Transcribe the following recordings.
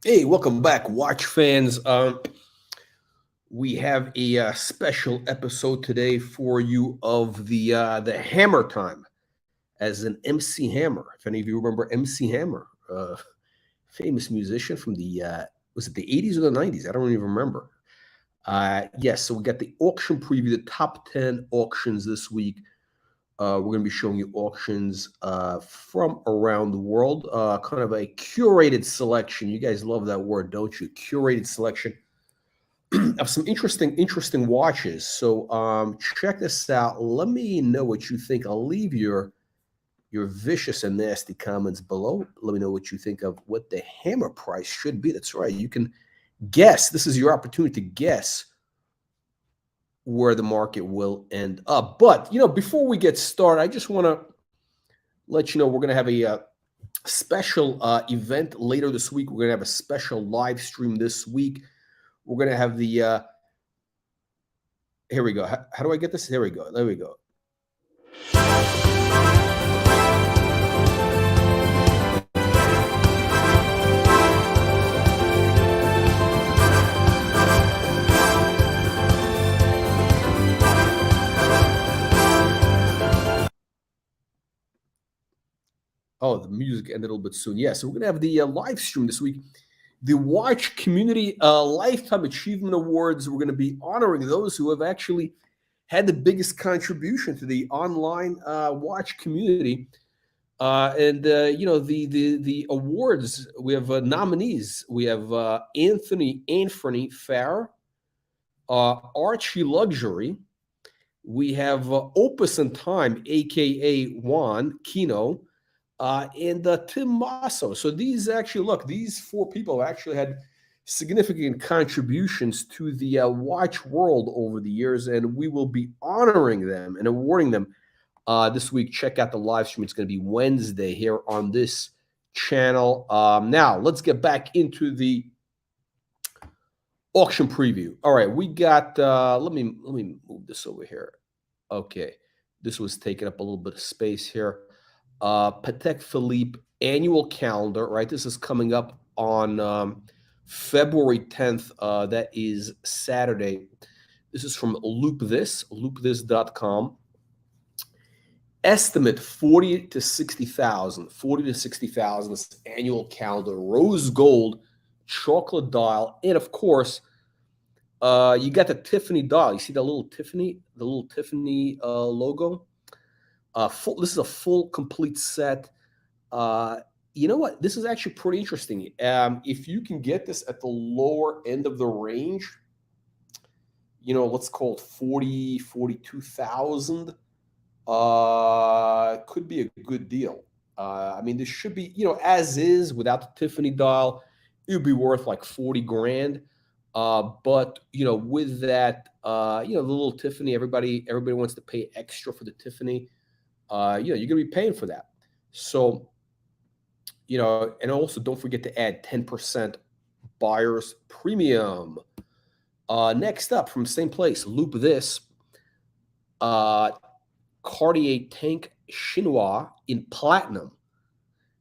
Hey, welcome back, watch fans. We have a special episode today for you of the Hammer Time as an MC Hammer. If any of you remember MC Hammer, famous musician from the was it the 80s or the 90s? I don't even remember. Yes, so we got the auction preview, the top 10 auctions this week. We're going to be showing you auctions from around the world, kind of a curated selection. You guys love that word, don't you? Curated selection of some interesting watches. So check this out. Let me know what you think. I'll leave your vicious and nasty comments below. Let me know what you think of what the hammer price should be. That's right. You can guess. This is your opportunity to guess where the market will end up. But, before we get started, I just want to let you know we're going to have a special event later this week. We're going to have a special live stream this week. We're going to have the, here we go. How do I get this? There we go. There we go. Oh, the music ended a little bit soon. Yeah, so we're going to have the live stream this week. The Watch Community Lifetime Achievement Awards. We're going to be honoring those who have actually had the biggest contribution to the online watch community. The awards, we have nominees. We have Anthony Farr, Archie Luxury. We have Opus and Time, a.k.a. Juan Kino, and Tim Masso. So these actually, look, these four people actually had significant contributions to the watch world over the years, and we will be honoring them and awarding them this week. Check out the live stream. It's going to be Wednesday here on this channel. Now, let's get back into the auction preview. All right, we got, let me move this over here. Okay, this was taking up a little bit of space here. Patek Philippe annual calendar, right? This is coming up on February 10th. That is Saturday. This is from loopthis.com. Estimate 40 to 60,000. 40 to 60,000. This annual calendar, rose gold, chocolate dial, and of course, you got the Tiffany dial. You see the little Tiffany logo. This is a full complete set. You know what? This is actually pretty interesting. If you can get this at the lower end of the range, let's call it 40, 42,000, could be a good deal. This should be, as is without the Tiffany dial, it would be worth like 40 grand. But with that, the little Tiffany, everybody wants to pay extra for the Tiffany. You're going to be paying for that. So, and also don't forget to add 10% buyer's premium. Next up from the same place, Loop This, Cartier Tank Chinois in platinum.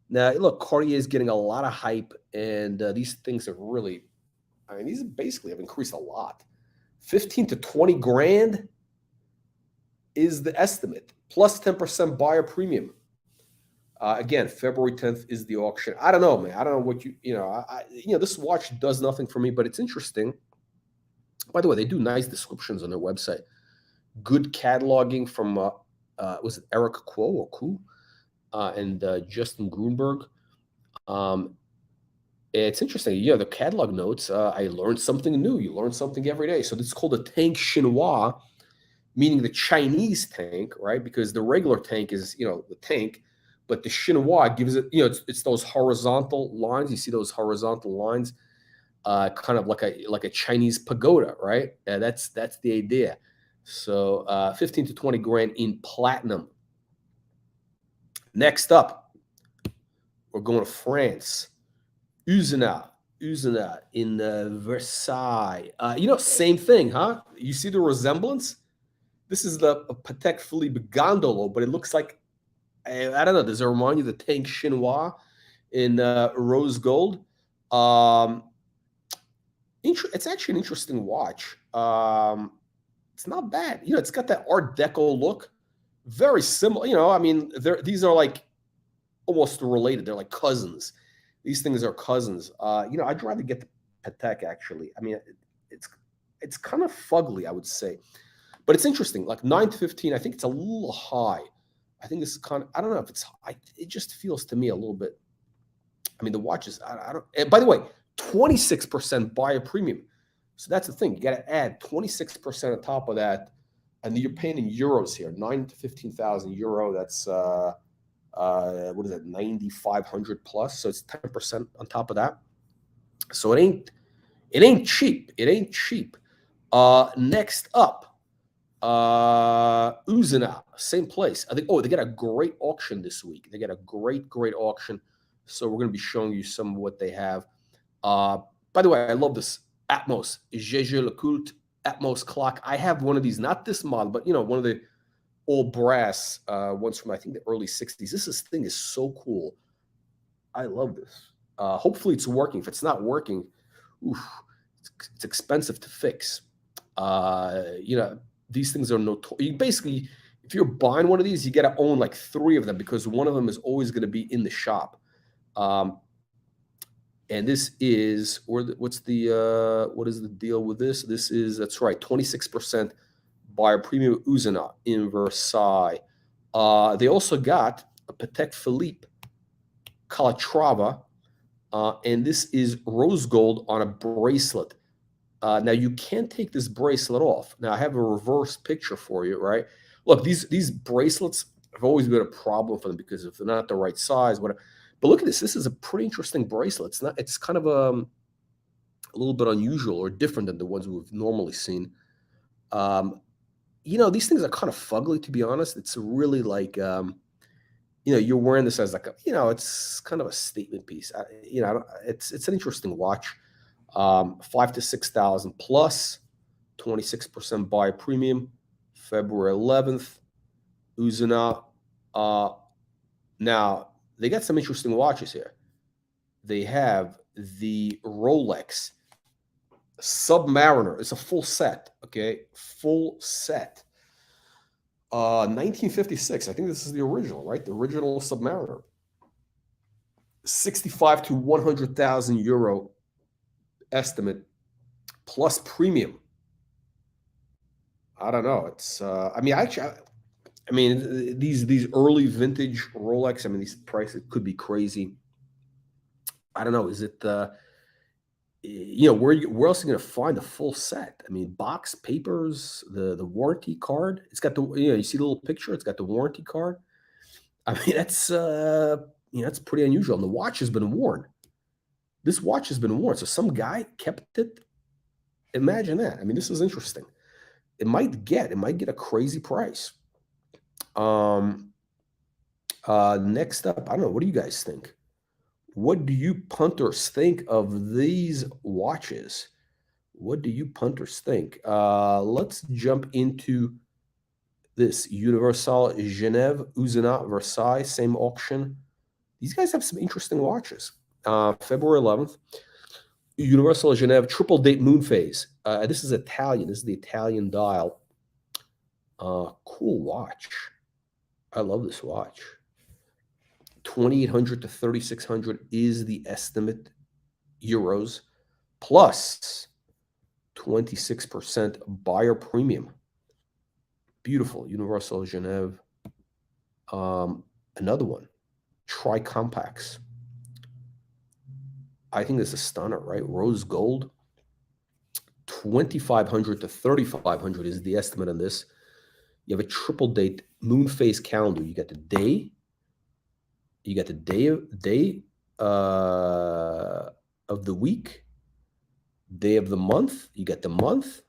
Now, look, Cartier is getting a lot of hype, and these things have really, these basically have increased a lot. 15 to 20 grand is the estimate, plus 10% buyer premium. Again, February 10th is the auction. I don't know, man. I don't know what this watch does nothing for me, but it's interesting. By the way, they do nice descriptions on their website. Good cataloging from, was it Eric Kuo and Justin Grunberg. It's interesting. The catalog notes, I learned something new. You learn something every day. So this is called a Tank Chinois, meaning the Chinese tank, right? Because the regular tank is, the tank, but the Chinois gives it, it's those horizontal lines. You see those horizontal lines, kind of like a Chinese pagoda, right? That's the idea. So 15 to 20 grand in platinum. Next up, we're going to France. Usina in Versailles. Same thing, huh? You see the resemblance? This is the Patek Philippe Gondolo, but it looks like, I don't know, does it remind you of the Tank Chinois in rose gold? Um, it's actually an interesting watch. It's not bad. It's got that Art Deco look, very similar. I mean, these are like almost related. They're like cousins. These things are cousins. I'd rather get the Patek actually. I mean, it's kind of fugly, I would say, but it's interesting. Like 9 to 15, I think it's a little high. I think this is kind of. I don't know if it's high. It just feels to me a little bit. I mean, the watch is. I don't. And by the way, 26% buyer premium. So that's the thing. You got to add 26% on top of that, and you're paying in euros here. 9 to 15,000 euro. That's what is that? 9,500 plus. So it's 10% on top of that. So it ain't cheap. It ain't cheap. Next up, Uzina, same place. I think. Oh, they got a great auction this week. They got a great auction. So we're going to be showing you some of what they have. By the way, I love this Atmos Jaeger Le Coultre Atmos clock. I have one of these, not this model, but one of the old brass ones from I think the early '60s. This thing is so cool. I love this. Hopefully, it's working. If it's not working, oof, it's expensive to fix. These things are notorious. Basically, if you're buying one of these, you got to own like 3 of them because one of them is always going to be in the shop. And this is, what is the deal with this? That's right, 26% buyer premium Uzina in Versailles. They also got a Patek Philippe Calatrava, and this is rose gold on a bracelet. Now you can't take this bracelet off. Now I have a reverse picture for you, right? Look, these bracelets have always been a problem for them because if they're not the right size, whatever. But look at this. This is a pretty interesting bracelet. It's kind of a little bit unusual or different than the ones we've normally seen. These things are kind of fugly, to be honest. It's really like, you're wearing this as like it's kind of a statement piece. It's an interesting watch. 5 to 6,000 plus, 26% buy premium, February 11th, Uzina. Now, they got some interesting watches here. They have the Rolex Submariner. It's a full set, okay? Full set. 1956. I think this is the original, right? The original Submariner. 65 to 100,000 euro estimate plus premium. I don't know. It's these early vintage Rolex, these prices could be crazy. I don't know. Is it where else are you going to find a full set? Box, papers, the warranty card. It's got the you see the little picture. It's got the warranty card. That's that's pretty unusual. And the watch has been worn. This watch has been worn. So some guy kept it. Imagine that. This is interesting. It might get a crazy price. Next up, I don't know. What do you guys think? What do you punters think of these watches? What do you punters think? Let's jump into this Universale Geneve, Uzina, Versailles, same auction. These guys have some interesting watches. February 11th, Universal Geneve, triple date moon phase. This is Italian. This is the Italian dial. Cool watch. I love this watch. 2,800 to 3,600 is the estimate euros, plus 26% buyer premium. Beautiful. Universal Geneve. Another one. Tri-compacts. I think this is a stunner, right? Rose gold. 2,500 to 3,500 is the estimate on this. You have a triple date moon phase calendar. You got the day. You got the day of the week, day of the month. You got the month.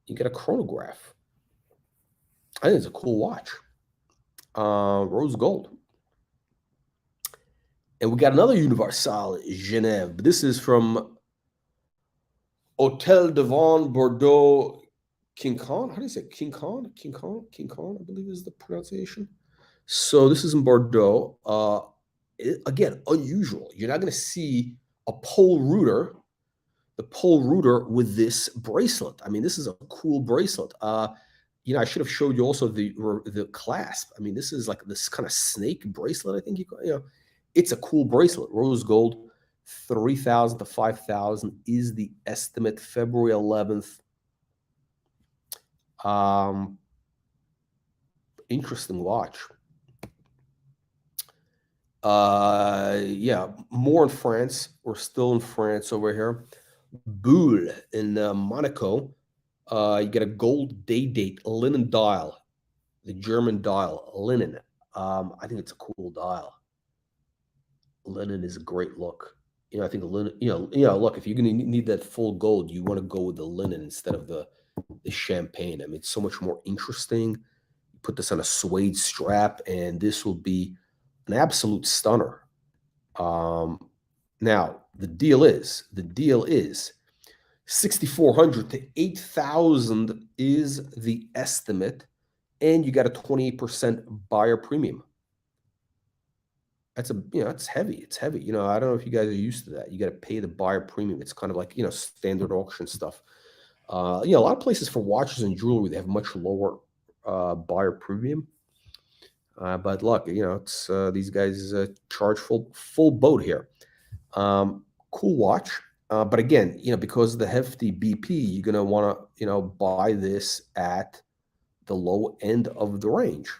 You got a chronograph. I think it's a cool watch. Rose gold. And we got another Universale Geneve. But this is from Hôtel de Vin Bordeaux Quincon. How do you say it? Quincon, I believe is the pronunciation. So this is in Bordeaux. Again, unusual. You're not going to see a pole rooter, the pole rooter with this bracelet. I mean, this is a cool bracelet. I should have showed you also the clasp. I mean, this is like this kind of snake bracelet. I think it's a cool bracelet. Rose gold, 3,000 to 5,000 is the estimate. February 11th. Interesting watch. Yeah, more in France. We're still in France over here. Boule in Monaco. You get a gold date linen dial, the German dial, linen. I think it's a cool dial. Linen is a great look. I think the linen, look, if you're going to need that full gold, you want to go with the linen instead of the champagne. I mean, it's so much more interesting. You put this on a suede strap, and this will be an absolute stunner. Now, the deal is 6,400 to 8,000 is the estimate, and you got a 28% buyer premium. That's it's heavy. It's heavy. I don't know if you guys are used to that. You got to pay the buyer premium. It's kind of like, standard auction stuff. A lot of places for watches and jewelry, they have much lower buyer premium. But look, it's these guys charge full boat here. Cool watch. But again, because of the hefty BP, you're going to want to, buy this at the low end of the range.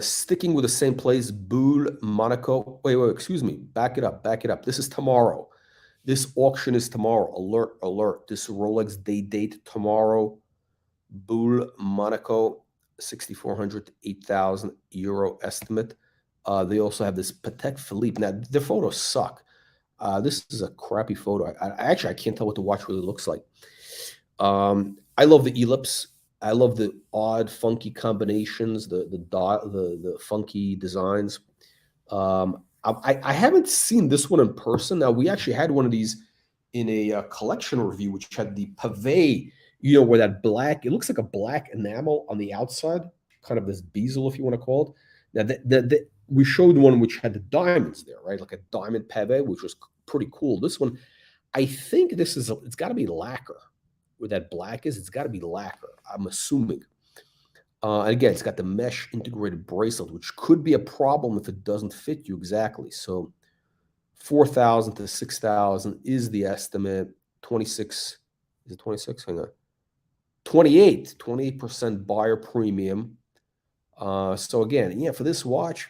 Sticking with the same place, Boule, Monaco. Wait, excuse me. Back it up. This is tomorrow. This auction is tomorrow. Alert. This Rolex date tomorrow. Boule, Monaco, 6,400 to 8,000 euro estimate. They also have this Patek Philippe. Now, the photos suck. This is a crappy photo. I can't tell what the watch really looks like. I love the ellipse. I love the odd, funky combinations, the funky designs. I haven't seen this one in person. Now, we actually had one of these in a collection review, which had the pavé, where that black, it looks like a black enamel on the outside, kind of this bezel, if you want to call it. Now, we showed one which had the diamonds there, right? Like a diamond pavé, which was pretty cool. This one, I think it's got to be lacquer. Where that black is, it's got to be lacquer, I'm assuming. And again, it's got the mesh integrated bracelet, which could be a problem if it doesn't fit you exactly. So 4,000 to 6,000 is the estimate. 26, is it 26? Hang on. 28% buyer premium. So again, for this watch,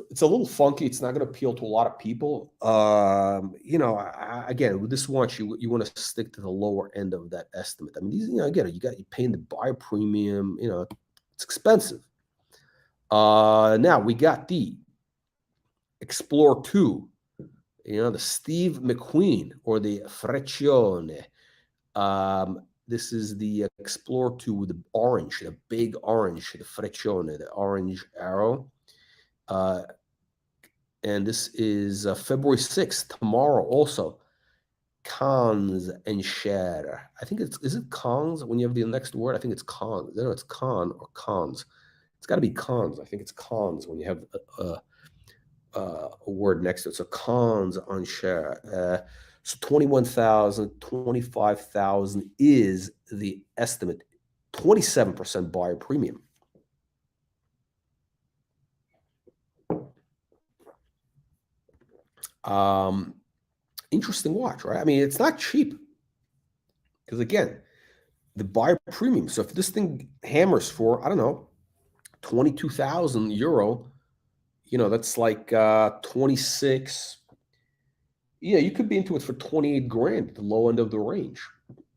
it's a little funky. It's not going to appeal to a lot of people. Again, with this watch, you want to stick to the lower end of that estimate. I mean, these, again, you're paying the buyer premium. It's expensive. Now we got the Explorer 2. The Steve McQueen or the Freccione. This is the Explorer 2 with the orange, the big orange, the Freccione, the orange arrow. And this is February 6th, tomorrow also. Cons and share. I think is it cons when you have the next word? I think it's cons. I don't know, it's con or cons. It's got to be cons. I think it's cons when you have a word next to it. So cons on share. So 21,000, 25,000 is the estimate. 27% buyer premium. Interesting watch, right? I mean, it's not cheap because again, the buyer premium. So if this thing hammers for, I don't know, 22,000 euro, that's like 26. Yeah, you could be into it for 28 grand at the low end of the range.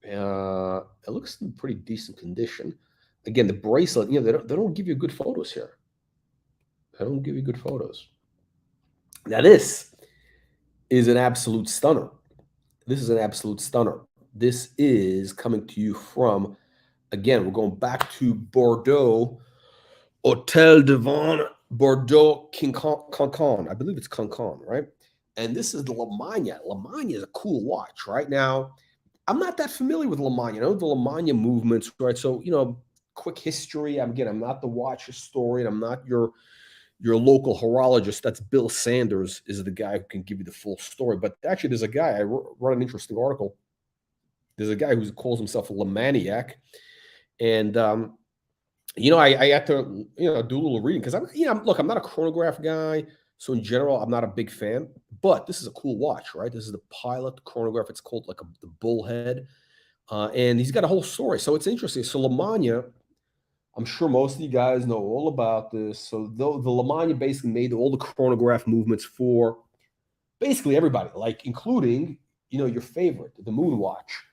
It looks in pretty decent condition. Again, the bracelet, they don't give you good photos here. They don't give you good photos. Now this is an absolute stunner. This is coming to you from, again, we're going back to Bordeaux, Hotel de Vin, Bordeaux, Cancan. I believe it's Cancan, right? And this is the Lemania. Lemania is a cool watch, right? Now, I'm not that familiar with Lemania. I know the Lemania movements, right? So, quick history. I'm not the watch historian. I'm not your your local horologist, that's Bill Sanders, is the guy who can give you the full story. But actually, there's a guy, I wrote an interesting article. There's a guy who calls himself a Lemaniac. And, I had to, do a little reading because look, I'm not a chronograph guy. So in general, I'm not a big fan, but this is a cool watch, right? This is the Pilot chronograph. It's called like the Bullhead. And he's got a whole story. So it's interesting. So Lemania, I'm sure most of you guys know all about this. So the Lemania basically made all the chronograph movements for basically everybody, like including, your favorite, the Moon Watch,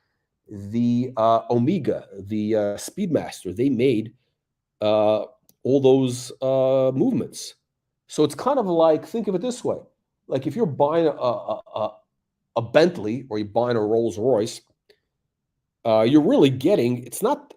the Omega, the Speedmaster. They made all those movements. So it's kind of like, think of it this way. Like if you're buying a Bentley or you're buying a Rolls Royce, you're really getting, it's not,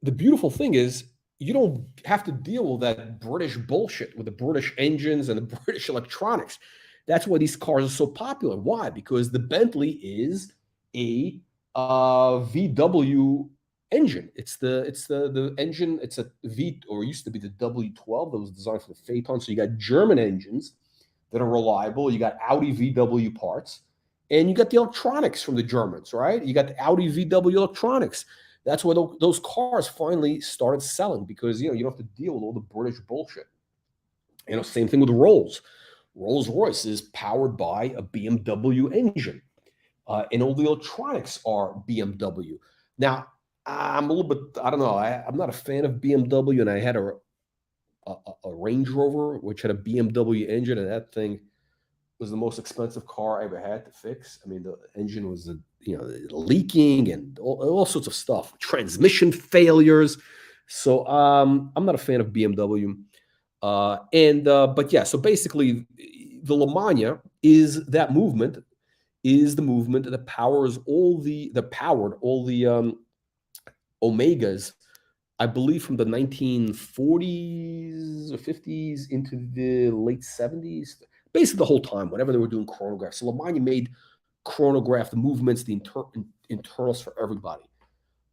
the beautiful thing is you don't have to deal with that British bullshit with the British engines and the British electronics. That's why these cars are so popular. Why? Because the Bentley is a VW engine. It's the engine. It's a V, or it used to be the W12 that was designed for the Phaeton. So you got German engines that are reliable. You got Audi VW parts, and you got the electronics from the Germans, right? You got the Audi VW electronics. That's why those cars finally started selling, because you don't have to deal with all the British bullshit. Same thing with Rolls. Rolls-Royce is powered by a BMW engine, and all the electronics are BMW. Now, I'm a little bit, I don't know, I'm not a fan of BMW, and I had a Range Rover which had a BMW engine, and that thing was the most expensive car I ever had to fix. I mean, the engine was, leaking and all sorts of stuff, transmission failures. So I'm not a fan of BMW. But yeah, so basically, the Lemania is that movement, is the movement that powers powered all the Omegas, I believe from the 1940s or 50s into the late 70s, basically the whole time, whenever they were doing chronographs. So Lemania made chronograph the movements, the internals for everybody.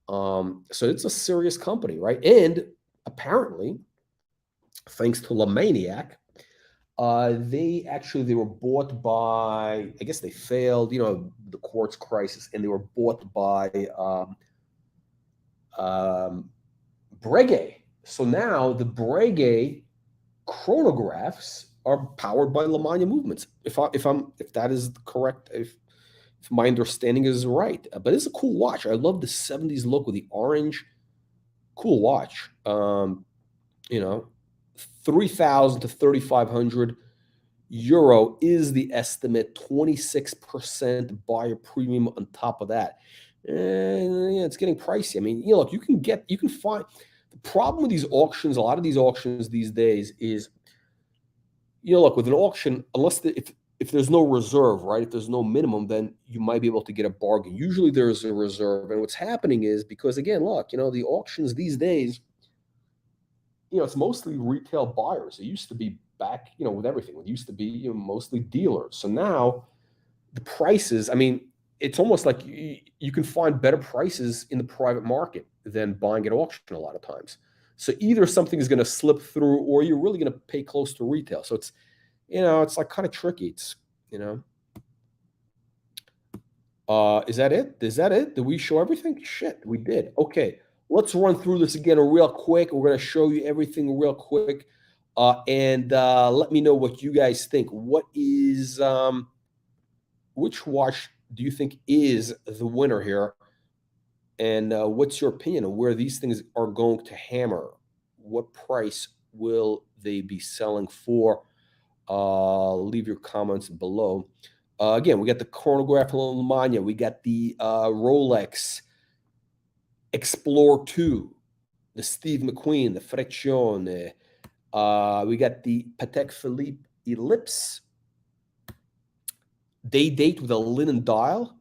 So it's a serious company, right? And apparently, thanks to Lemaniac, they were bought by, I guess they failed, the quartz crisis, and they were bought by Breguet. So now the Breguet chronographs are powered by Lemania movements. If that is correct, if my understanding is right. But it's a cool watch. I love the 70s look with the orange. Cool watch. 3,000 to 3,500 euro is the estimate. 26% buyer premium on top of that. And it's getting pricey. I mean, look, you can find, the problem with these auctions, a lot of these auctions these days is, look, with an auction, unless if there's no reserve, right? If there's no minimum, then you might be able to get a bargain. Usually there's a reserve. And what's happening is, because again, look, the auctions these days, it's mostly retail buyers. It used to be back, with everything. It used to be mostly dealers. So now the prices, I mean, it's almost like you can find better prices in the private market than buying at auction a lot of times. So either something is going to slip through, or you're really going to pay close to retail. So it's, it's like kind of tricky. It's, is that it? Is that it? Did we show everything? Shit, we did. Okay. Let's run through this again real quick. We're going to show you everything real quick. And let me know what you guys think. Which watch do you think is the winner here? And what's your opinion on where these things are going to hammer? What price will they be selling for? Leave your comments below. Again, we got the chronograph Lemania. We got the Rolex Explorer 2, the Steve McQueen, the Freccione. We got the Patek Philippe Ellipse. Day date with a linen dial.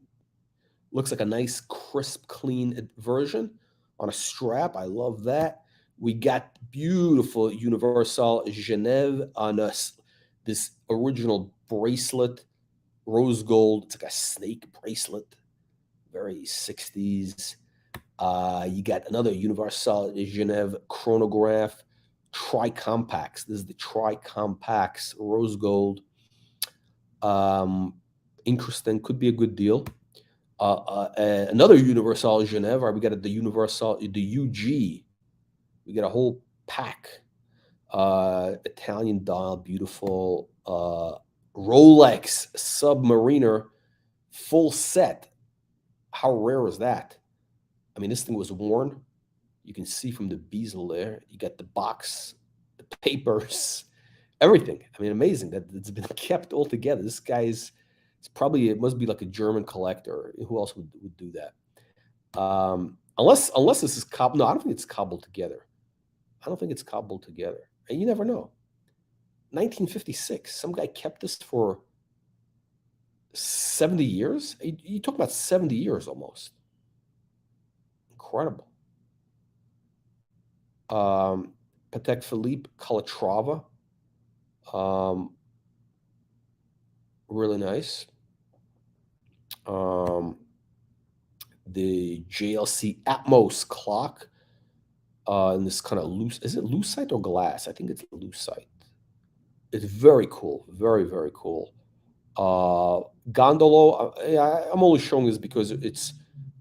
Looks like a nice, crisp, clean version on a strap. I love that. We got beautiful Universale Geneve on this original bracelet, rose gold. It's like a snake bracelet, very 60s. You got another Universale Geneve chronograph, tri-compacts. This is the tri-compacts rose gold. Interesting. Could be a good deal. Another Universale Geneve. We got the Universal, the UG. We got a whole pack. Italian dial, beautiful. Rolex Submariner full set. How rare is that? I mean, this thing was worn. You can see from the bezel there. You got the box, the papers, everything. I mean, amazing that it's been kept all together. This guy's, it must be like a German collector. Who else would do that? Unless this is cobbled. No, I don't think it's cobbled together. I don't think it's cobbled together. And you never know. 1956. Some guy kept this for 70 years. You talk about 70 years almost. Incredible. Patek Philippe Calatrava. Really nice. The JLC Atmos clock. In this kind of loose, is it lucite or glass? I think it's lucite. It's very cool. Very, very cool. Gondolo. I'm only showing this because it's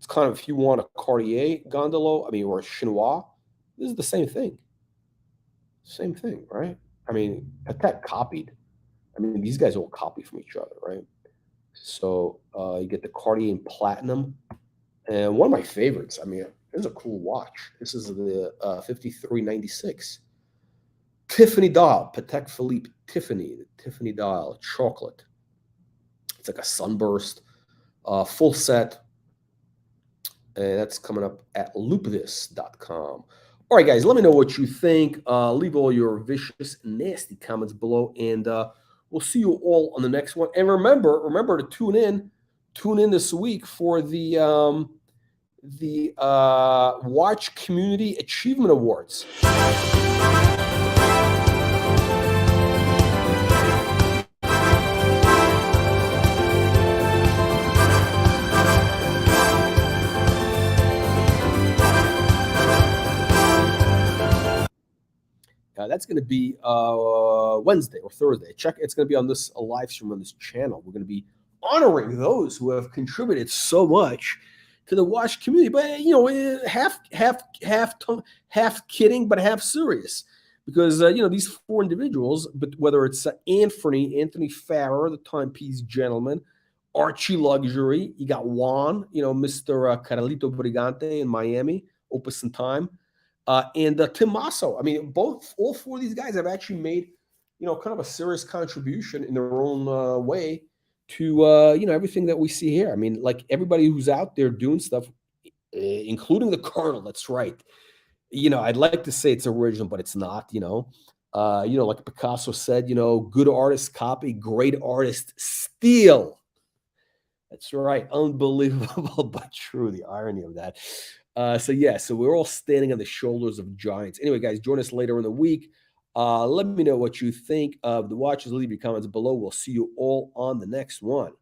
kind of, if you want a Cartier Gondolo, I mean, or a Chinois, this is the same thing. Same thing, right? I mean, Patek copied. I mean, these guys all copy from each other, right? So you get the Cartier in platinum. And one of my favorites, I mean, this is a cool watch. This is the 5396. Tiffany dial, Patek Philippe Tiffany, the Tiffany dial, chocolate. It's like a sunburst, full set. And that's coming up at loopthis.com. All right, guys, let me know what you think. Leave all your vicious, nasty comments below, and we'll see you all on the next one. And remember to tune in this week for the Watch Community Achievement Awards. That's going to be Wednesday or Thursday. It's going to be on this live stream on this channel. We're going to be honoring those who have contributed so much to the watch community, but half kidding, but half serious, because these four individuals, but whether it's Anthony Farrer, the timepiece gentleman, Archie Luxury, you got Juan, Mr. Carlito Brigante in Miami, Opus and Time, and Tim Masso. I mean, all four of these guys have actually made kind of a serious contribution in their own way to everything that we see here. I mean, like everybody who's out there doing stuff, including the Colonel. That's right. I'd like to say it's original, but it's not. Like Picasso said, good artists copy, great artists steal. That's right. Unbelievable, but true. The irony of that. So we're all standing on the shoulders of giants. Anyway, guys, join us later in the week. Let me know what you think of the watches. Leave your comments below. We'll see you all on the next one.